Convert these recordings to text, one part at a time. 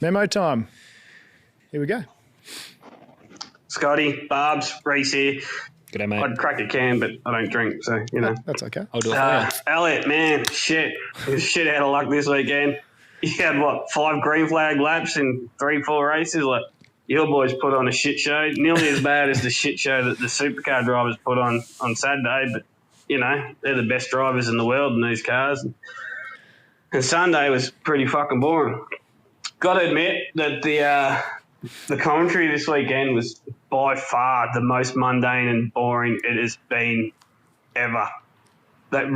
Memo time. Here we go. Scotty, Barbs, Reese here. G'day, mate. I'd crack a can, but I don't drink, so, you know. That's okay. I'll do it for you. Elliot, man, shit out of luck this weekend. You had, 5 green flag laps in 3-4 races? Like, your boys put on a shit show, nearly as bad as the shit show that the supercar drivers put on Saturday, but, you know, they're the best drivers in the world in these cars. And Sunday was pretty fucking boring. Got to admit that the commentary this weekend was by far the most mundane and boring it has been ever. That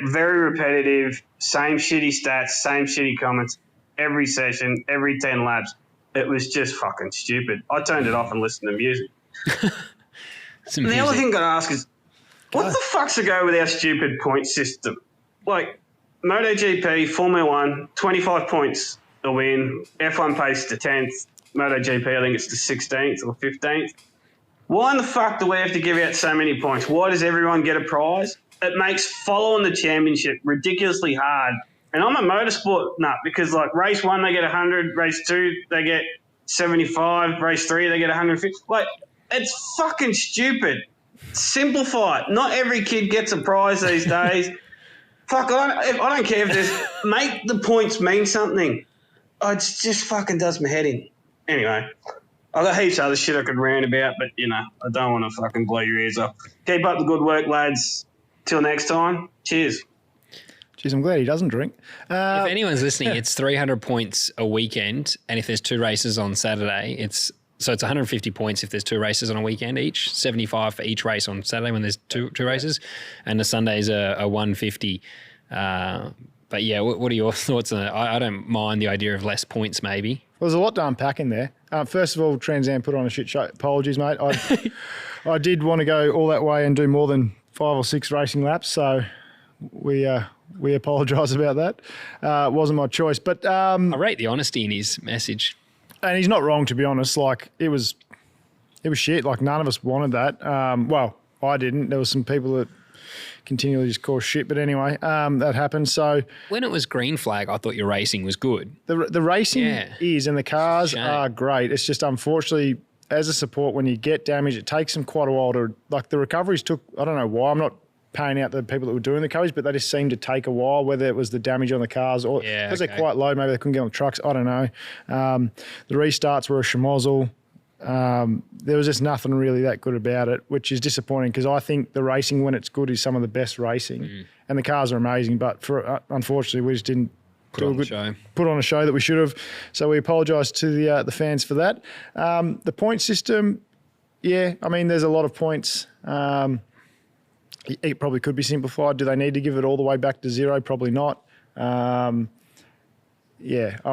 very repetitive, same shitty stats, same shitty comments, every session, every 10 laps. It was just fucking stupid. I turned it off and listened to music. And the other thing I got to ask is, what the fuck's to go with our stupid point system? Like, MotoGP, Formula 1, 25 points a win. F1 pays to 10th. MotoGP, I think it's the 16th or 15th. Why in the fuck do we have to give out so many points? Why does everyone get a prize? It makes following the championship ridiculously hard. And I'm a motorsport nut because, like, race 1, they get 100. Race 2, they get 75. Race 3, they get 150. Like, it's fucking stupid. Simplify it. Not every kid gets a prize these days. Fuck, I don't care if there's – make the points mean something. Oh, it just fucking does my head in. Anyway, I've got heaps of other shit I could rant about, but, you know, I don't want to fucking blow your ears off. Keep up the good work, lads. Till next time, cheers. Jeez, I'm glad he doesn't drink. If anyone's listening, it's 300 points a weekend, and if there's 2 races on Saturday, it's 150 points if there's 2 races on a weekend each, 75 for each race on Saturday when there's two races, and the Sunday's a 150. But yeah, what are your thoughts on it? I don't mind the idea of less points maybe. Well, there's a lot to unpack in there. First of all, Trans Am put on a shit show. Apologies, mate. I did want to go all that way and do more than 5 or 6 racing laps, so we apologise about that. It wasn't my choice. But I rate the honesty in his message. And he's not wrong, to be honest. Like, it was shit. Like, none of us wanted that. Well, I didn't. There was some people that continually just cause shit. But anyway, that happened. So when it was green flag, I thought your racing was good. The racing is, and the cars are great. It's just, unfortunately, as a support, when you get damage, it takes them quite a while to, like, the recoveries took, I don't know why, I'm not paying out the people that were doing the recoveries, but they just seemed to take a while, whether it was the damage on the cars or because they're quite low, maybe they couldn't get on the trucks, I don't know. The restarts were a schmozzle. There was just nothing really that good about it, which is disappointing because I think the racing, when it's good, is some of the best racing, and the cars are amazing, but unfortunately we just didn't put on a show that we should have. So we apologise to the fans for that. The point system, I mean, there's a lot of points. It probably could be simplified. Do they need to give it all the way back to 0? Probably not. I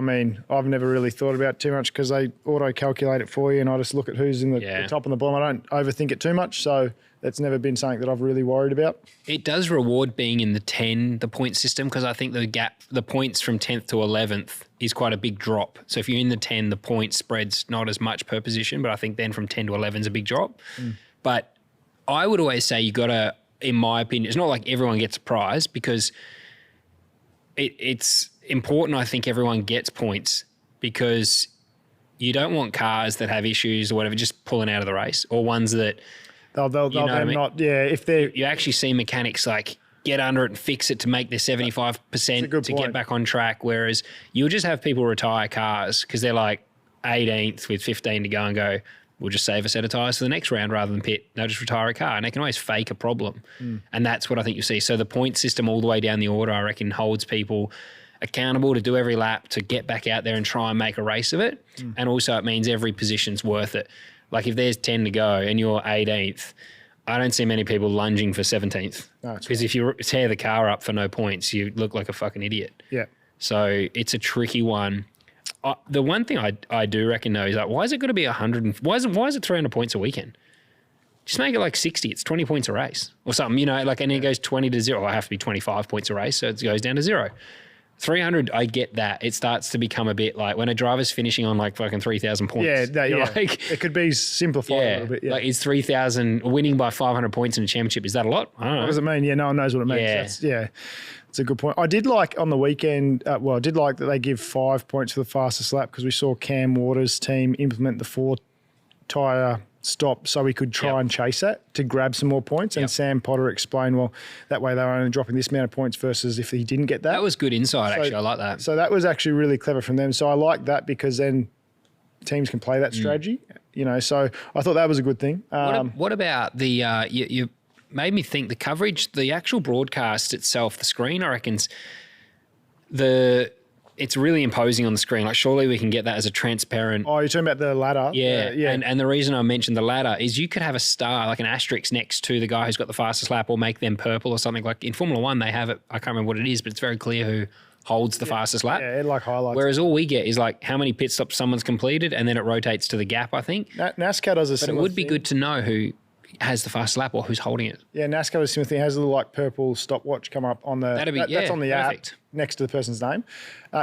mean, I've never really thought about it too much because they auto-calculate it for you and I just look at who's in the top and the bottom. I don't overthink it too much, so that's never been something that I've really worried about. It does reward being in the point system, because I think the points from 10th to 11th is quite a big drop. So if you're in the 10, the point spread's not as much per position, but I think then from 10 to 11 is a big drop. But I would always say you got to, in my opinion, it's not like everyone gets a prize, because it's important, I think, everyone gets points, because you don't want cars that have issues or whatever just pulling out of the race, or ones that they'll not. If they're, you actually see mechanics like get under it and fix it to make their 75% to get back on track, whereas you'll just have people retire cars because they're like 18th with 15 to go and go, we'll just save a set of tyres for the next round rather than pit. They'll just retire a car, and they can always fake a problem. And that's what I think you see. So the point system all the way down the order, I reckon, holds people accountable to do every lap, to get back out there and try and make a race of it. And also it means every position's worth it. Like if there's 10 to go and you're 18th, I don't see many people lunging for 17th. Because if you tear the car up for no points, you look like a fucking idiot. Yeah. So it's a tricky one. The one thing I do reckon though is like, why is it going to be 100? Why is it 300 points a weekend? Just make it like 60. It's 20 points a race or something, you know, like, and it goes 20 to 0. I have to be 25 points a race, so it goes down to 0. 300, I get that. It starts to become a bit like when a driver's finishing on like fucking 3,000 points. Yeah, like, it could be simplified a little bit. Yeah. Like, is 3,000 winning by 500 points in a championship? Is that a lot? I don't know. What does it mean? Yeah, no one knows what it means. Yeah. It's a good point. I did like on the weekend, I did like that they give 5 points for the fastest lap because we saw Cam Waters' team implement the 4-tyre stop so we could try and chase that to grab some more points. And Sam Potter explained, well, that way they were only dropping this amount of points versus if he didn't get that. That was good insight, actually. I like that. So that was actually really clever from them. So I like that because then teams can play that strategy, so I thought that was a good thing. What about the, you made me think the coverage, the actual broadcast itself, the screen, I reckon it's really imposing on the screen. Like, surely we can get that as a transparent. Oh, you're talking about the ladder? Yeah. And the reason I mentioned the ladder is you could have a star, like an asterisk next to the guy who's got the fastest lap or make them purple or something. Like in Formula One, they have it. I can't remember what it is, but it's very clear who holds the fastest lap. Yeah, it like highlights. Whereas all we get is like how many pit stops someone's completed and then it rotates to the gap, I think. NASCAR does a similar thing. But it would be good to know who has the fastest lap or who's holding it. Yeah, NASCAR does a similar thing. It has a little like purple stopwatch come up on the that's on the perfect. app next to the person's name.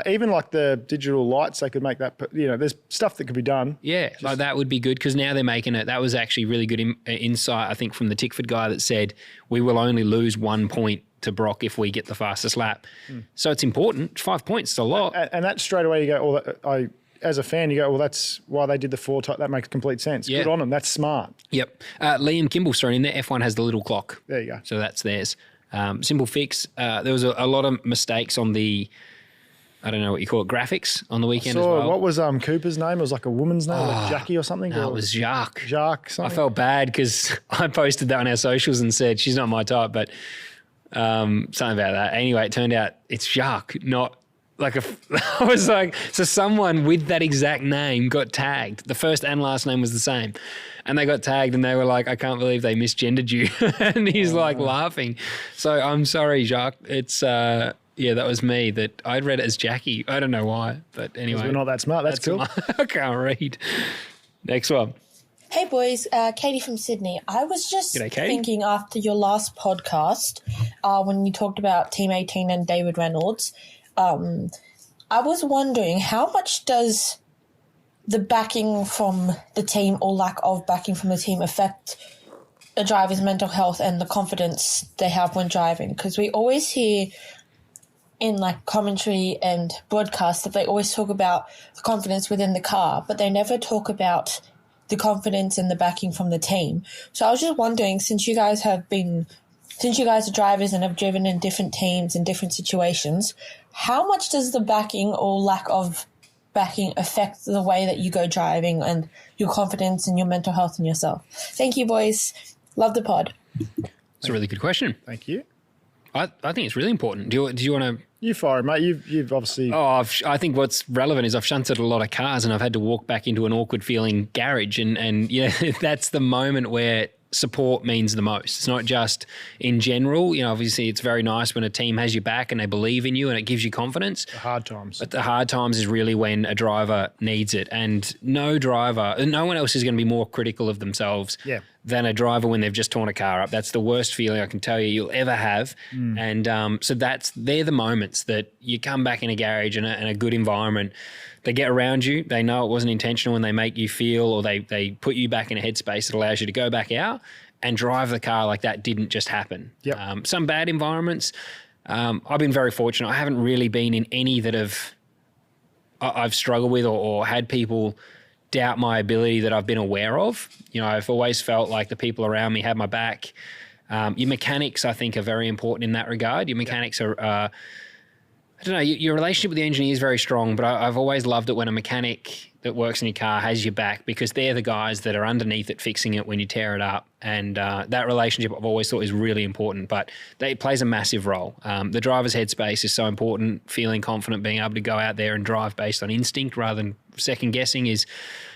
Even like the digital lights, they could make that, there's stuff that could be done. Yeah, like that would be good because now they're making it. That was actually really good insight, I think, from the Tickford guy that said we will only lose 1 point to Brock if we get the fastest lap. So it's important. 5 points is a lot. And that straight away you go, as a fan, you go, well, that's why they did the 4 type. That makes complete sense. Yeah. Good on them. That's smart. Yep. Liam Kimball's thrown in there. F1 has the little clock. There you go. So that's theirs. Simple fix. There was a lot of mistakes on the, I don't know what you call it, graphics on the weekend as well. What was Cooper's name? It was like a woman's name, like Jackie or something? No, it was Jacques. Jacques something. I felt bad because I posted that on our socials and said, she's not my type, but something about that. Anyway, it turned out it's Jacques, not like I was like, so someone with that exact name got tagged. The first and last name was the same. And they got tagged and they were like, I can't believe they misgendered you. And he's like laughing. So I'm sorry, Jacques. It's, that was me. That I'd read it as Jackie. I don't know why, but anyway. We're not that smart. That's cool. I can't read. Next one. Hey boys, Katie from Sydney. I was just G'day, Katie. thinking after your last podcast, when you talked about Team 18 and David Reynolds, I was wondering how much does the backing from the team or lack of backing from the team affect a driver's mental health and the confidence they have when driving? Because we always hear in like commentary and broadcast that they always talk about the confidence within the car, but they never talk about the confidence and the backing from the team. So I was just wondering, since you guys are drivers and have driven in different teams in different situations, how much does the backing or lack of backing affect the way that you go driving and your confidence and your mental health in yourself? Thank you, boys. Love the pod. It's a really good question. Thank you. I think it's really important. Do you want to? You fire, mate. You've obviously. I think what's relevant is I've shunted a lot of cars and I've had to walk back into an awkward feeling garage, and that's the moment where support means the most. It's not just in general. Obviously it's very nice when a team has your back and they believe in you and it gives you confidence. The hard times. But the hard times is really when a driver needs it. And no one else is going to be more critical of themselves than a driver when they've just torn a car up. That's the worst feeling I can tell you'll ever have. And so they're the moments that you come back in a garage and a good environment. They get around you. They know it wasn't intentional when they make you feel, or they put you back in a headspace that allows you to go back out and drive the car like that didn't just happen. Yep. Some bad environments. I've been very fortunate. I haven't really been in any that I've struggled with or had people doubt my ability that I've been aware of. I've always felt like the people around me had my back. Your mechanics, I think, are very important in that regard. Your mechanics are... I don't know, your relationship with the engineer is very strong, but I've always loved it when a mechanic that works in your car has your back, because they're the guys that are underneath it fixing it when you tear it up. And that relationship I've always thought is really important, but it plays a massive role. The driver's headspace is so important. Feeling confident, being able to go out there and drive based on instinct rather than second guessing is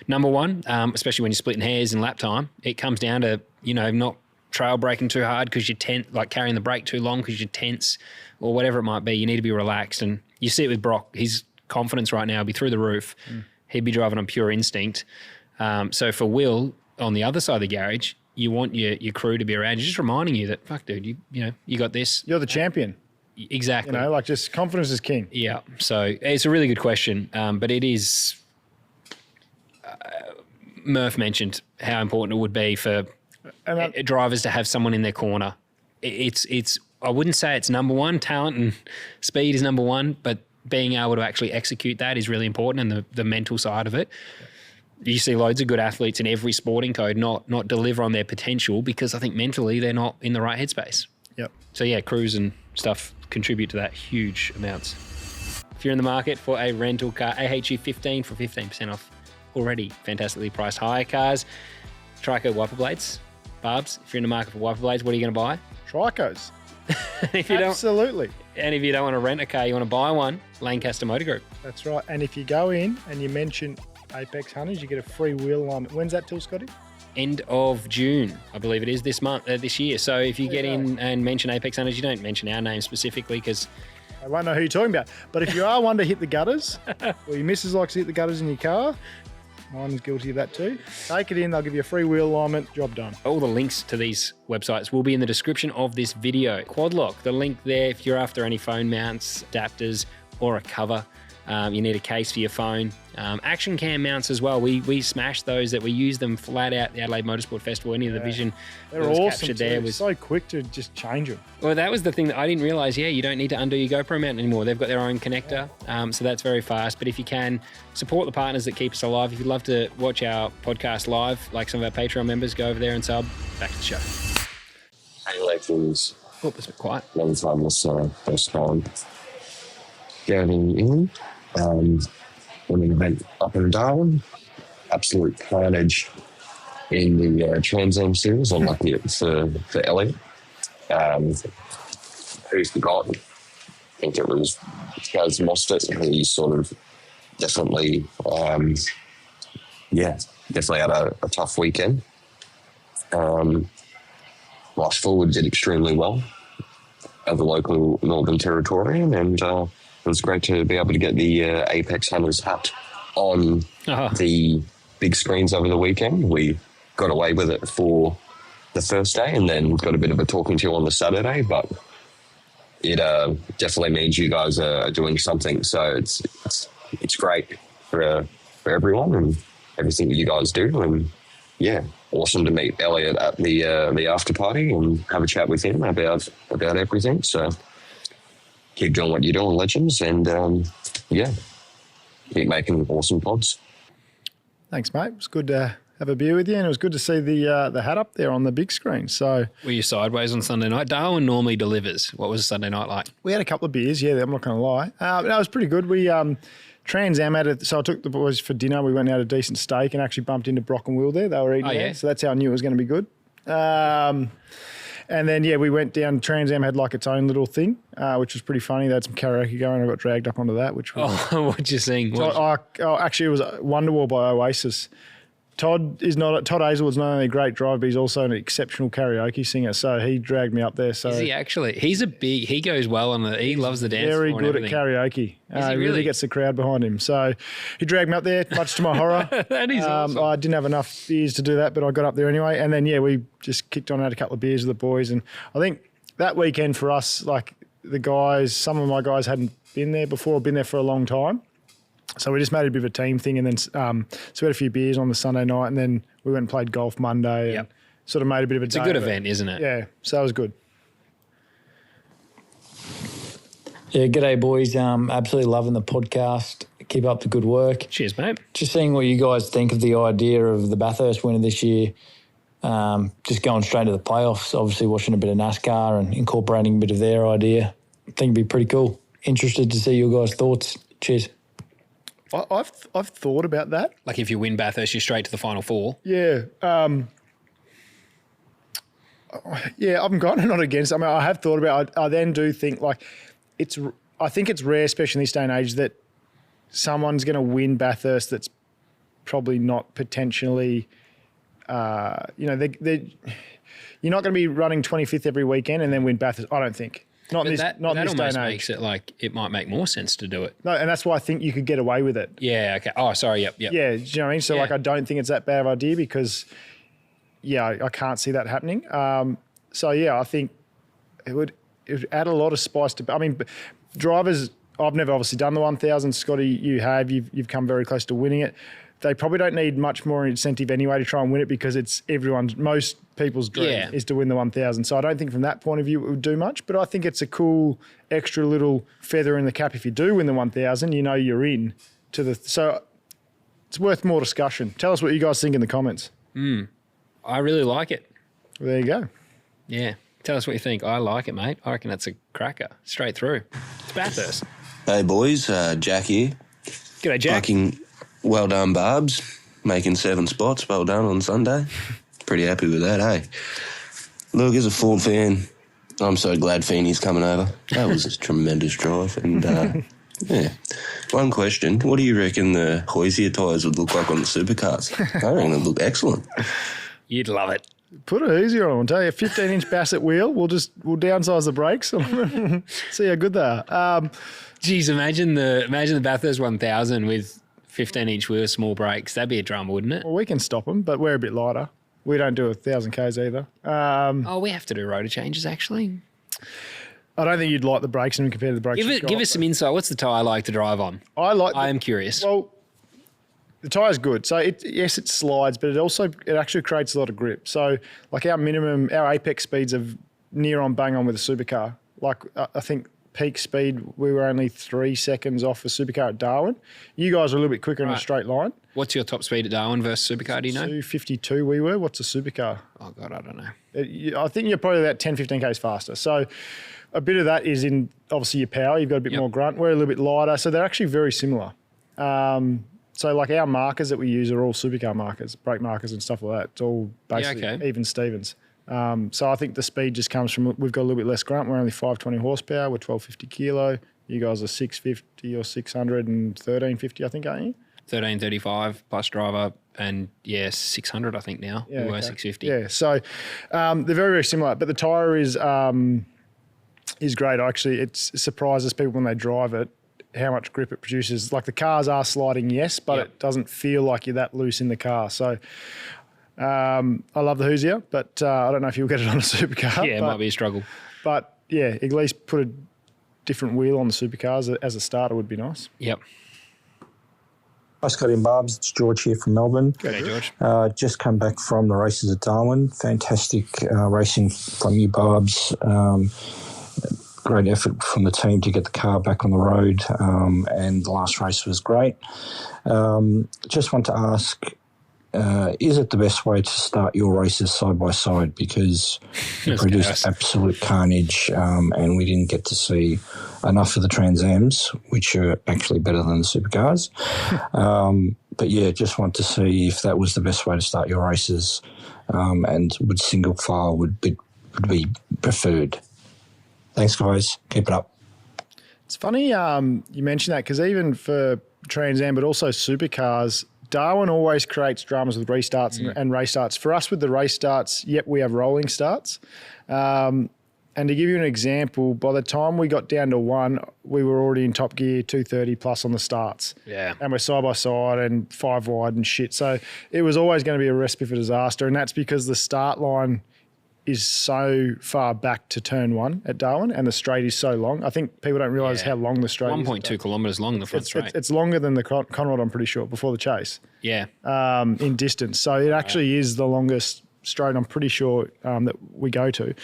number one, especially when you're splitting hairs in lap time. It comes down to, not trail braking too hard because you're tense, like carrying the brake too long because you're tense, or whatever it might be. You need to be relaxed. And you see it with Brock. His confidence right now will be through the roof. He'd be driving on pure instinct. So for Will, on the other side of the garage, you want your crew to be around you, just reminding you that, fuck, dude, you got this. You're the champion. Exactly. Like just confidence is king. Yeah. So it's a really good question, but it is. Murph mentioned how important it would be for drivers to have someone in their corner. It's. I wouldn't say it's number one. Talent and speed is number one, but being able to actually execute that is really important, and the mental side of it. You see loads of good athletes in every sporting code not deliver on their potential because I think mentally they're not in the right headspace. Yep. So yeah, crews and stuff contribute to that huge amounts. If you're in the market for a rental car, AHU 15 for 15% off already fantastically priced hire cars. Trico wiper blades. Barbs, if you're in the market for wiper blades, what are you going to buy? Tricos. Absolutely. And if you don't want to rent a car, you want to buy one, Lancaster Motor Group. That's right. And if you go in and you mention Apex Hunters, you get a free wheel alignment. When's that till, Scotty? End of June, I believe it is this year. So if you get in and mention Apex Hunters, you don't mention our name specifically because I won't know who you're talking about. But if you are one to hit the gutters, or your missus likes to hit the gutters in your car, mine is guilty of that too. Take it in, they'll give you a free wheel alignment, job done. All the links to these websites will be in the description of this video. Quadlock, the link there if you're after any phone mounts, adapters, or a cover. You need a case for your phone. Action cam mounts as well. We smashed those. That we use them flat out at the Adelaide Motorsport Festival. Any of the vision they're awesome. There was so quick to just change them. Well, that was the thing that I didn't realise. Yeah, you don't need to undo your GoPro mount anymore. They've got their own connector, so that's very fast. But if you can support the partners that keep us alive, if you'd love to watch our podcast live, like some of our Patreon members, go over there and sub. Back to the show. Hey, legends. Oh, it's a bit quiet. Long time this first time getting in. When an event up in Darwin, absolute carnage in the Trans Am series. Unlucky for Elliot. Who's forgotten? I think it was Gaz Mostert. He sort of definitely had a tough weekend. Ross Forward did extremely well as a local Northern Territorian, and it was great to be able to get the Apex Hunters hat on the big screens over the weekend. We got away with it for the first day and then got a bit of a talking to on the Saturday, but it definitely means you guys are doing something. So it's great for everyone and everything that you guys do. And yeah, awesome to meet Elliot at the after party and have a chat with him about everything. So keep doing what you're doing, legends, and keep making awesome pods. Thanks, mate. It was good to have a beer with you, and it was good to see the hat up there on the big screen. So, were you sideways on Sunday night? Darwin normally delivers. What was Sunday night like? We had a couple of beers. Yeah, I'm not going to lie. It was pretty good. We Trans Am had it, so I took the boys for dinner. We went out a decent steak and actually bumped into Brock and Will there. They were eating there, so that's how I knew it was going to be good. And then, we went down. Trans Am had like its own little thing, which was pretty funny. They had some karaoke going. I got dragged up onto that, which was... Oh, what'd you sing? Actually, it was Wonderwall by Oasis. Todd Hazelwood's not only a great driver, but he's also an exceptional karaoke singer. So he dragged me up there. So is he actually? He goes well on he loves the dance. Very good at karaoke. He really gets the crowd behind him. So he dragged me up there, much to my horror. That is awesome. I didn't have enough beers to do that, but I got up there anyway. And then, we just kicked on, had a couple of beers with the boys. And I think that weekend for us, like the guys, some of my guys hadn't been there before, been there for a long time. So we just made a bit of a team thing, and then so we had a few beers on the Sunday night, and then we went and played golf Monday and sort of made a bit of a day. It's a good event, isn't it? Yeah, so it was good. Yeah, g'day boys. Absolutely loving the podcast. Keep up the good work. Cheers, mate. Just seeing what you guys think of the idea of the Bathurst winner this year. Just going straight to the playoffs, obviously watching a bit of NASCAR and incorporating a bit of their idea. I think it'd be pretty cool. Interested to see your guys' thoughts. Cheers. I've thought about that. Like if you win Bathurst, you're straight to the Final Four. Yeah. I'm kind of not against it. I mean, I have thought about it. I then do think I think it's rare, especially in this day and age, that someone's going to win Bathurst that's probably not potentially, you're not going to be running 25th every weekend and then win Bathurst, I don't think. Not in this day and age. Makes it like it might make more sense to do it. No, and that's why I think you could get away with it. Yeah, okay. Oh, sorry, yep. Yeah, do you know what I mean? So, I don't think it's that bad of an idea because, I can't see that happening. I think it it add a lot of spice to. I mean, drivers. I've never obviously done the 1,000. Scotty, you have. You've come very close to winning it. They probably don't need much more incentive anyway to try and win it because it's most people's dream is to win the 1,000. So I don't think from that point of view it would do much, but I think it's a cool extra little feather in the cap if you do win the 1,000. You know you're in to the. So it's worth more discussion. Tell us what you guys think in the comments. I really like it. Well, there you go. Yeah. Tell us what you think. I like it, mate. I reckon that's a cracker. Straight through. It's Bathurst. Hey, boys. Jack here. G'day, Jack. Fucking well done, Barbs. Making 7 spots. Well done on Sunday. Pretty happy with that, hey? Look, as a Ford fan, I'm so glad Feeney's coming over. That was a tremendous drive. And, yeah. One question. What do you reckon the Hoysier tyres would look like on the supercars? I reckon it'd look excellent. You'd love it. Put it easier on. I'll tell you, a 15-inch Bassett wheel. We'll downsize the brakes. See how good they are. Geez, imagine the Bathurst 1000 with 15-inch wheel, small brakes. That'd be a drama, wouldn't it? Well, we can stop them, but we're a bit lighter. We don't do 1,000 Ks either. We have to do rotor changes, actually. I don't think you'd like the brakes and compare to the brakes. Give us some insight. What's the tyre like to drive on? I am curious. Well, the tyre's good. So it slides, but it actually creates a lot of grip. So like our apex speeds are near on bang on with a supercar. Like I think peak speed, we were only 3 seconds off a supercar at Darwin. You guys are a little bit quicker in a straight line. What's your top speed at Darwin versus supercar, do you know? 252 we were. What's a supercar? Oh, God, I don't know. I think you're probably about 10, 15 Ks faster. So a bit of that is in, obviously, your power. You've got a bit more grunt. We're a little bit lighter. So they're actually very similar. So like our markers that we use are all supercar markers, brake markers and stuff like that. It's all basically even Stevens. So I think the speed just comes from, we've got a little bit less grunt. We're only 520 horsepower. We're 1250 kilo. You guys are 650 or 600 and 1350, I think, aren't you? 1335 plus driver and 600 I think now. Yeah, we were 650. Yeah, so they're very, very similar. But the tyre is great. Actually, it surprises people when they drive it how much grip it produces. Like the cars are sliding, yes, but it doesn't feel like you're that loose in the car. So I love the Hoosier, but I don't know if you'll get it on a supercar. Yeah, it might be a struggle. But yeah, at least put a different wheel on the supercars as a starter would be nice. Yep. Hi, Scotty and Barbs. It's George here from Melbourne. Hey, George. Just come back from the races at Darwin. Fantastic racing from you, Barbs. Great effort from the team to get the car back on the road, and the last race was great. Just want to ask, is it the best way to start your races side by side? Because you produced absolute carnage, and we didn't get to see enough of the Trans Ams, which are actually better than the supercars. But yeah, just want to see if that was the best way to start your races, and would single file would be preferred. Thanks, guys. Keep it up. It's funny you mentioned that because even for Trans Am, but also supercars, Darwin always creates dramas with restarts and race starts. For us with the race starts, we have rolling starts. And to give you an example, by the time we got down to 1, we were already in top gear 230 plus on the starts. Yeah. And we're side by side and 5 wide and shit. So it was always going to be a recipe for disaster. And that's because the start line is so far back to turn 1 at Darwin and the straight is so long. I think people don't realise how long the straight is. 1.2 kilometres long, the front straight. It's longer than the Conrad, I'm pretty sure, before the chase. Yeah. In distance. So it actually is the longest straight, I'm pretty sure, that we go to.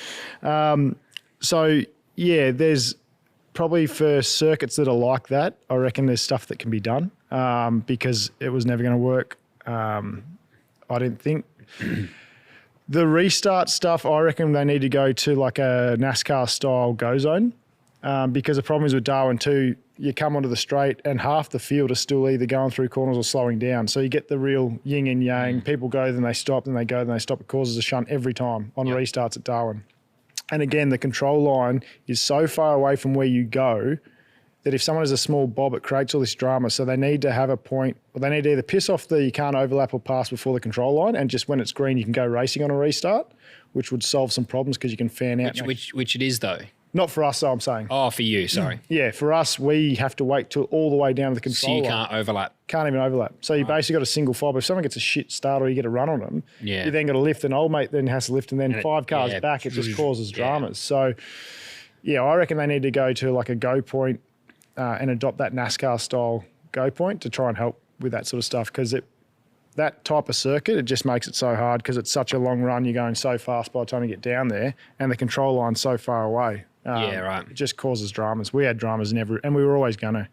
So, yeah, there's probably for circuits that are like that, I reckon there's stuff that can be done because it was never going to work, I didn't think. The restart stuff, I reckon they need to go to like a NASCAR-style go zone because the problem is with Darwin too, you come onto the straight and half the field is still either going through corners or slowing down. So you get the real yin and yang. People go, then they stop, then they go, then they stop. It causes a shunt every time on restarts at Darwin. And again, the control line is so far away from where you go that if someone has a small bob, it creates all this drama. So they need to have a point, or they need to either piss off the you can't overlap or pass before the control line, and just when it's green, you can go racing on a restart, which would solve some problems because you can fan out. Which it is though. Not for us, I'm saying. Oh, for you, sorry. Yeah, for us, we have to wait till all the way down to the control line. So you can't overlap. Can't even overlap. So you basically got a single fob. If someone gets a shit start or you get a run on them, you then got to lift, and old mate then has to lift, and then 5 cars back, it just causes dramas. So Yeah, I reckon they need to go to like a go point and adopt that NASCAR style go point to try and help with that sort of stuff, because that type of circuit, it just makes it so hard because it's such a long run. You're going so fast by the time you get down there, and the control line's so far away. It just causes dramas. We had dramas and we were always going to.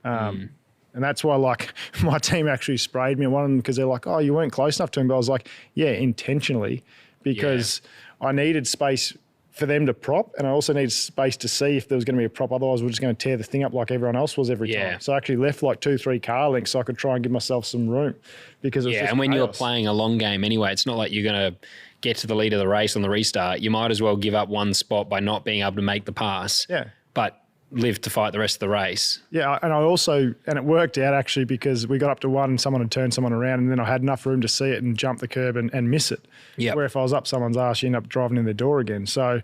And that's why, like, my team actually sprayed me on one of them because they're like, oh, you weren't close enough to him. But I was like, yeah, intentionally, because I needed space for them to prop, and I also needed space to see if there was going to be a prop. Otherwise, we're just going to tear the thing up like everyone else was every time. So I actually left like 2-3 car lengths so I could try and give myself some room, because it was just and when chaos. you're playing a long game anyway, it's not like you're going to get to the lead of the race on the restart. You might as well give up one spot by not being able to make the pass. But live to fight the rest of the race. Yeah, and it worked out actually, because we got up to one and someone had turned someone around, and then I had enough room to see it and jump the curb and miss it. Where if I was up someone's arse, you end up driving in the door again. So,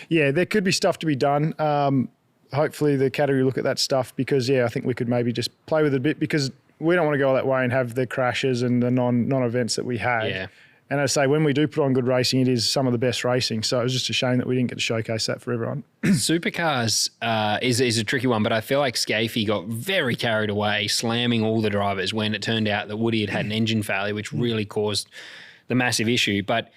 yeah, there could be stuff to be done. Hopefully the category look at that stuff, because, I think we could maybe just play with it a bit, because we don't want to go that way and have the crashes and the non-events that we had. And I say, when we do put on good racing, it is some of the best racing. So it was just a shame that we didn't get to showcase that for everyone. Supercars is a tricky one, but I feel like Scafey got very carried away, slamming all the drivers when it turned out that Woody had an engine failure, which really caused the massive issue. But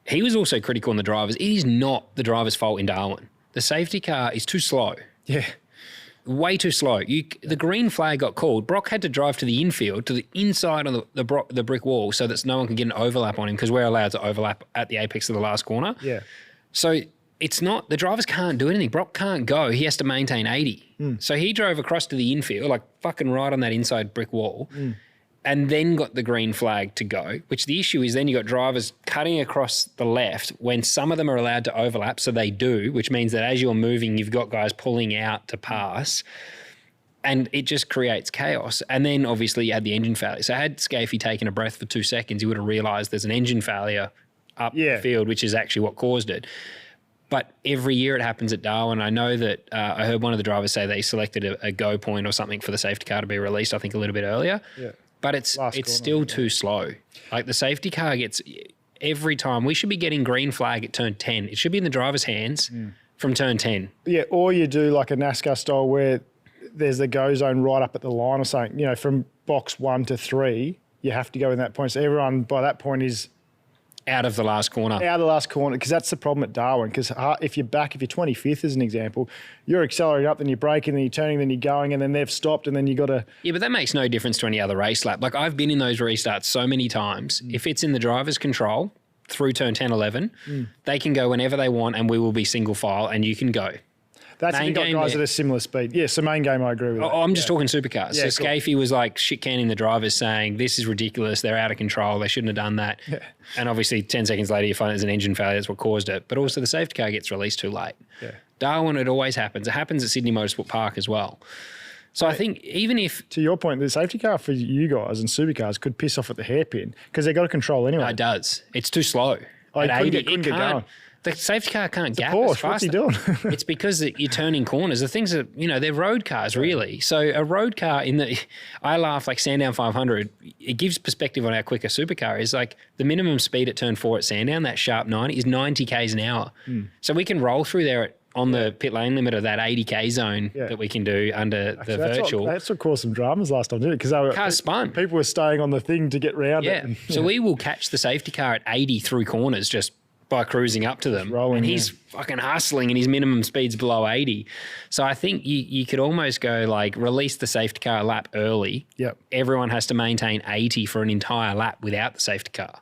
he was also critical on the drivers. It is not the driver's fault in Darwin. The safety car is too slow. Way too slow. The green flag got called. Brock had to drive to the infield, to the inside of the brick wall, so that no one can get an overlap on him, because we're allowed to overlap at the apex of the last corner. So it's not, the drivers can't do anything. Brock can't go. He has to maintain 80. So he drove across to the infield, like fucking right on that inside brick wall, and then got the green flag to go, which the issue is then you got drivers cutting across the left when some of them are allowed to overlap, so they do, which means that as you're moving, you've got guys pulling out to pass, and it just creates chaos. And then obviously you had the engine failure. So had Scafey taken a breath for 2 seconds, he would have realised there's an engine failure up the field, which is actually what caused it. But every year it happens at Darwin. I know that I heard one of the drivers say they selected a go point or something for the safety car to be released, I think a little bit earlier. But it's still too slow. Like the safety car gets, every time, we should be getting green flag at turn 10. It should be in the driver's hands from turn 10. Yeah, or you do like a NASCAR style where there's the go zone right up at the line or something. You know, from box 1 to 3, you have to go in that point. So everyone by that point is out of the last corner. Out of the last corner, because that's the problem at Darwin. Because if you're 25th as an example, you're accelerating up, then you're braking, then you're turning, then you're going, and then they've stopped, and then you got to... Yeah, but that makes no difference to any other race lap. Like, I've been in those restarts so many times. If it's in the driver's control through turn 10, 11, they can go whenever they want, and we will be single file, and you can go. That's if you've got guys at a similar speed. Yeah, so main game, I agree with that. I'm just talking supercars. Yeah, so Scafey was like shit-canning the drivers, saying, this is ridiculous, they're out of control, they shouldn't have done that. And obviously 10 seconds later you find there's an engine failure, that's what caused it. But also the safety car gets released too late. Darwin, it always happens. It happens at Sydney Motorsport Park as well. So I think even if... To your point, the safety car for you guys and supercars could piss off at the hairpin because they've got to control anyway. No, it does. It's too slow. At 80, it couldn't get going. The safety car can't gap Porsche, as fast. What's he doing? It's because you're turning corners. The things that, they're road cars really. So a road car I laugh like Sandown 500, it gives perspective on how quick a supercar is. Like the minimum speed at turn 4 at Sandown, that sharp 90 is 90 Ks an hour. So we can roll through there on the pit lane limit of that 80K zone that we can do under the virtual. That's what caused some dramas last time, didn't it? Because cars spun. People were staying on the thing to get round it. And, so we will catch the safety car at 80 through corners just by cruising up to them. Rolling, and he's fucking hustling and his minimum speed's below 80. So I think you could almost go like release the safety car lap early. Everyone has to maintain 80 for an entire lap without the safety car.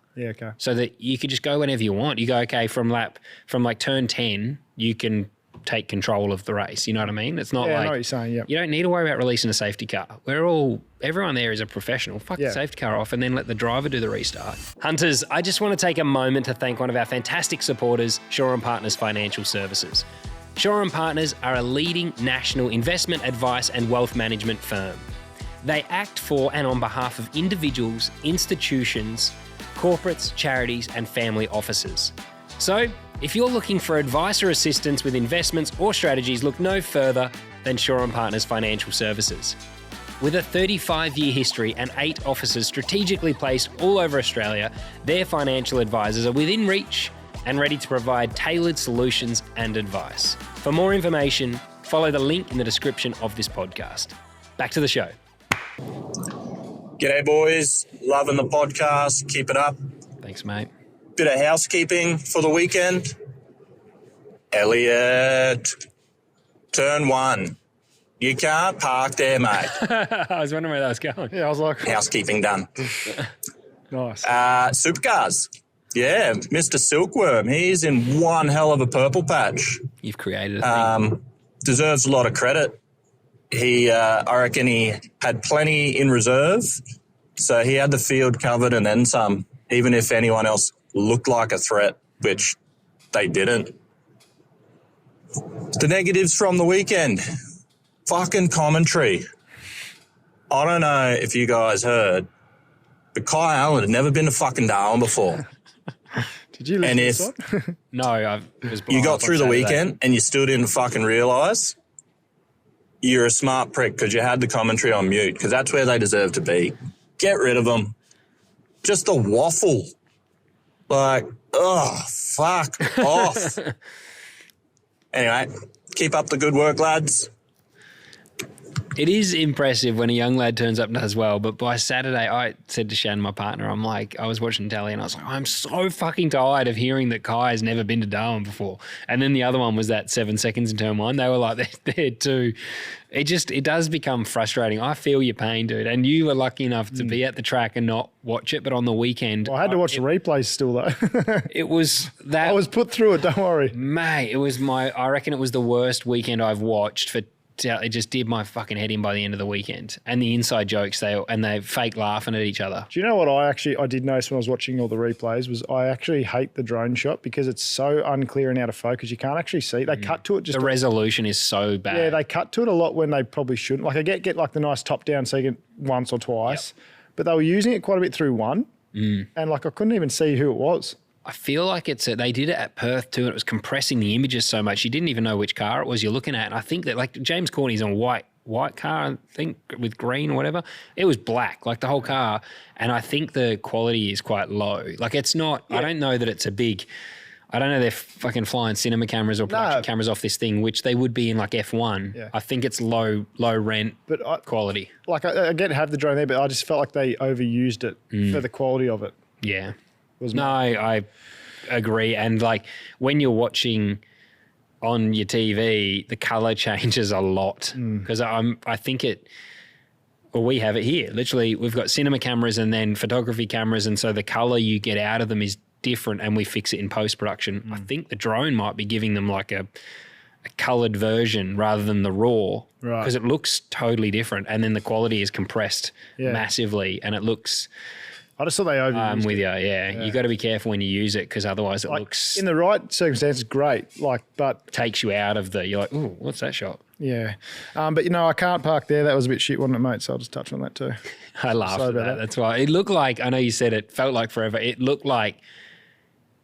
So that you could just go whenever you want. You go, okay, from like turn 10, you can take control of the race. You know what I mean? It's not like... I know what you're saying, You don't need to worry about releasing a safety car. Everyone there is a professional. Fuck the safety car off and then let the driver do the restart. Hunters, I just want to take a moment to thank one of our fantastic supporters, Shaw & Partners Financial Services. Shaw & Partners are a leading national investment advice and wealth management firm. They act for and on behalf of individuals, institutions, corporates, charities, and family offices. So, if you're looking for advice or assistance with investments or strategies, look no further than Shaw & Partners Financial Services. With a 35-year history and 8 offices strategically placed all over Australia, their financial advisors are within reach and ready to provide tailored solutions and advice. For more information, follow the link in the description of this podcast. Back to the show. G'day, boys. Loving the podcast. Keep it up. Thanks, mate. Bit of housekeeping for the weekend. Elliot, turn 1. You can't park there, mate. I was wondering where that was going. Yeah, I was like... Housekeeping done. Nice. Supercars. Yeah, Mr. Silkworm. He's in one hell of a purple patch. You've created a thing. Deserves a lot of credit. I reckon he had plenty in reserve, so he had the field covered and then some, even if anyone else looked like a threat, which they didn't. The negatives from the weekend. Fucking commentary. I don't know if you guys heard, but Kai Allen had never been to fucking Darwin before. Did you listen to this one? No, you got through the weekend and you still didn't fucking realise, you're a smart prick because you had the commentary on mute, because that's where they deserve to be. Get rid of them. Just a waffle. Like, fuck off. Anyway, keep up the good work, lads. It is impressive when a young lad turns up and does well, but by Saturday, I said to Shannon, my partner, I was watching telly and I was like, I'm so fucking tired of hearing that Kai has never been to Darwin before. And then the other one was that 7 seconds in turn 1. They were like, they're too. It does become frustrating. I feel your pain, dude. And you were lucky enough to be at the track and not watch it, but on the weekend. Well, I had to watch the replays still, though. It was that. I was put through it, don't worry. Mate, I reckon it was the worst weekend I've watched for. It just did my fucking head in by the end of the weekend. And the inside jokes, they fake laughing at each other. Do you know what I did notice when I was watching all the replays was I actually hate the drone shot because it's so unclear and out of focus. You can't actually see. They cut to it just... The resolution is so bad. Yeah, they cut to it a lot when they probably shouldn't. Like I get like the nice top-down second once or twice, but they were using it quite a bit through one and like I couldn't even see who it was. I feel like they did it at Perth too, and it was compressing the images so much you didn't even know which car it was you're looking at. And I think that like James Corney's on white car, I think, with green or whatever. It was black, like the whole car, and I think the quality is quite low. Like it's not. Yeah. I don't know that it's a big. I don't know they're fucking flying cinema cameras or production cameras off this thing, which they would be in like F1. Yeah. I think it's low rent quality. Like I get to have the drone there, but I just felt like they overused it for the quality of it. Yeah. I agree. And like when you're watching on your TV, the color changes a lot because I think we have it here. Literally, we've got cinema cameras and then photography cameras, and so the color you get out of them is different, and we fix it in post-production. I think the drone might be giving them like a colored version rather than the raw, because it looks totally different, and then the quality is compressed massively, and it looks. I just thought they overused I'm with it. Yeah. You got to be careful when you use it because otherwise it looks... In the right circumstances, great. But takes you out of you're like, ooh, what's that shot? Yeah. But, I can't park there. That was a bit shit, wasn't it, mate? So I'll just touch on that too. I laughed at that. That's why. It looked like, I know you said it felt like forever. It looked like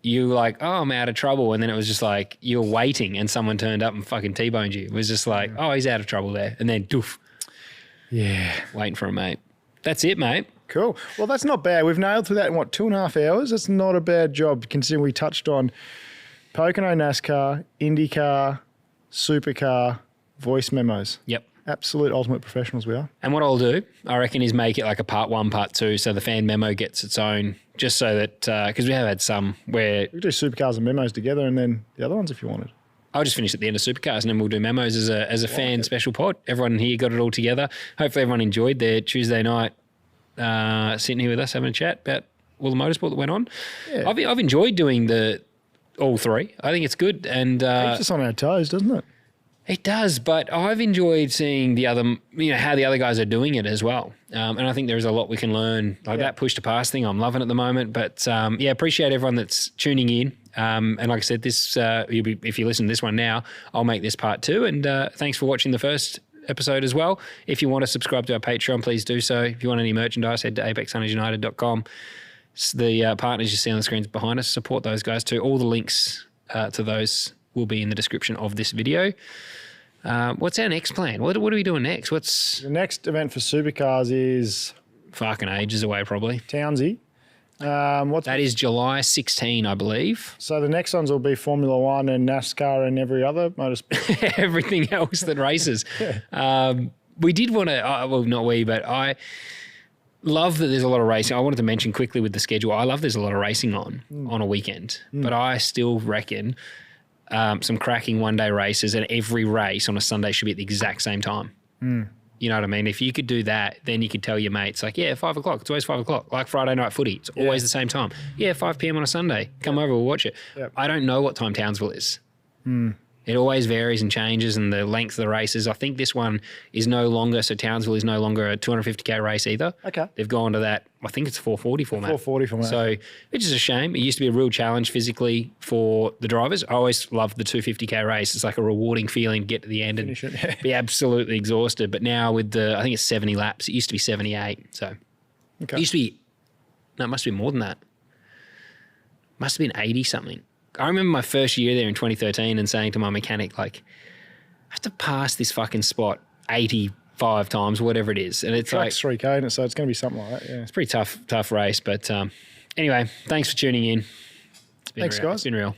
you were like, oh, I'm out of trouble. And then it was just like you're waiting and someone turned up and fucking T-boned you. It was just like, oh, he's out of trouble there. And then doof. Yeah. Waiting for a mate. That's it, mate. Cool. Well, that's not bad. We've nailed through that in, 2.5 hours? That's not a bad job considering we touched on Pocono NASCAR, IndyCar, Supercar, voice memos. Yep. Absolute ultimate professionals we are. And what I'll do, I reckon, is make it like a part 1, part 2, so the fan memo gets its own, just so that, because we have had some where... We could do Supercars and memos together and then the other ones if you wanted. I'll just finish at the end of Supercars and then we'll do memos as a fan special pod. Everyone here got it all together. Hopefully everyone enjoyed their Tuesday night sitting here with us having a chat about all the motorsport that went on. Yeah. I've enjoyed doing all three. I think it's good. And keeps us on our toes, doesn't it? It does, but I've enjoyed seeing the other, how the other guys are doing it as well. And I think there's a lot we can learn. That push to pass thing, I'm loving at the moment. But appreciate everyone that's tuning in. And like I said, this if you listen to this one now, I'll make this part 2. And thanks for watching the first episode as well. If you want to subscribe to our Patreon, please do so. If you want any merchandise, head to apexhuntersunited.com. The partners you see on the screens behind us, support those guys too. All the links to those will be in the description of this video. What's our next plan? What are we doing next? The next event for Supercars is... fucking ages away, probably. Townsy. That is July 16, I believe. So the next ones will be Formula One and NASCAR and every other motorsport. Everything else that races. We did want to, well, not we, but I love that there's a lot of racing. I wanted to mention quickly with the schedule, I love there's a lot of racing on a weekend, but I still reckon some cracking one-day races, and every race on a Sunday should be at the exact same time. You know what I mean? If you could do that, then you could tell your mates, like, yeah, 5 o'clock. It's always 5 o'clock. Like Friday night footy. It's always the same time. Yeah, 5 p.m. on a Sunday. Come over, we'll watch it. Yep. I don't know what time Townsville is. It always varies and changes, and the length of the races. I think this one is no longer, so Townsville is no longer a 250K race either. Okay. They've gone to that, I think it's 440 format. 440 format. So, which is a shame. It used to be a real challenge physically for the drivers. I always loved the 250K race. It's like a rewarding feeling to get to the end and be absolutely exhausted. But now with I think it's 70 laps. It used to be 78. So, It used to be, no, it must be more than that. Must have been 80 something. I remember my first year there in 2013 and saying to my mechanic, like, I have to pass this fucking spot 85 times, whatever it is. And it's Track's 3K in it, so it's going to be something like that, yeah. It's a pretty tough race. But anyway, thanks for tuning in. Thanks, real. guys. It's been real.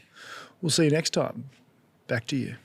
We'll see you next time. Back to you.